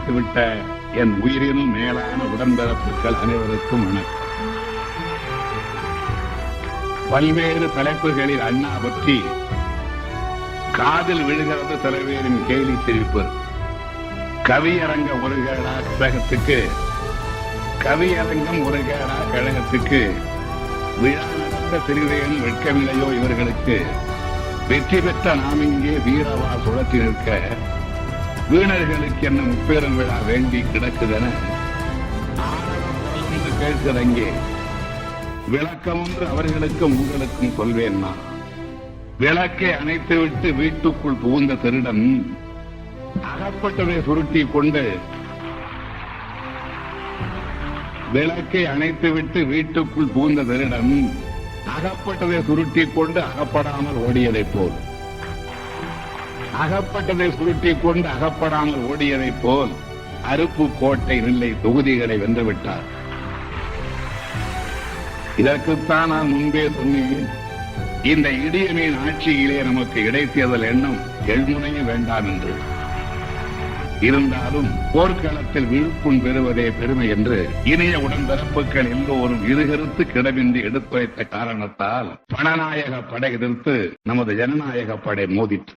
அழைத்துவிட்ட என் உயிரின் மேலான உடன்பிறப்புகள் அனைவருக்கும் வணக்கம். பல்வேறு தலைப்புகளில் அண்ணா பற்றி காதில் விழுகிறது சில பேரின் கேலி சிரிப்பு. கவியரங்க ஒருகேடா கழகத்துக்கு, கவியரங்கம் ஒருகேடா கழகத்துக்கு விழா நடந்த சிறிதேனும் வெட்கமில்லையோ இவர்களுக்கு? வெற்றி பெற்ற நாம் இங்கே வீரவா சுழற்றி நிற்க வீணர்களுக்கு என்ன முப்பெரும் விழா வேண்டி கிடக்குதென கேட்கிறங்கே. விளக்கம் ஒன்று அவர்களுக்கும் உங்களுக்கும் சொல்வேன் நான். விளக்கை அணைத்துவிட்டு வீட்டுக்குள் புகுந்த திருடன் அகப்பட்டதை சுருட்டி கொண்டு, விளக்கை அணைத்துவிட்டு வீட்டுக்குள் புகுந்த திருடன் அகப்பட்டதை சுருட்டி கொண்டு அகப்படாமல் ஓடியதை போல், அகப்பட்டதை சுருட்டி கொண்டு அகப்படாமல் ஓடியதை போல் அருப்புக்கோட்டை நெல்லை தொகுதிகளை வென்றுவிட்டார். இதற்குத்தான் நான் முன்பே சொன்னேன், இந்த இடியனின் ஆட்சியிலே நமக்கு இடைத்தேர்தல் எண்ணம் எள்முனையும் வேண்டாம் என்று. இருந்தாலும் போர்க்களத்தில் விழுப்புண் பெறுவதே பெருமை என்று இணைய உடன்பிறப்புகள் எல்லோரும் இருகருத்து கிடமின்றி எடுத்துரைத்த காரணத்தால் பணநாயக படை எதிர்த்து நமது ஜனநாயக படை மோதிற்று.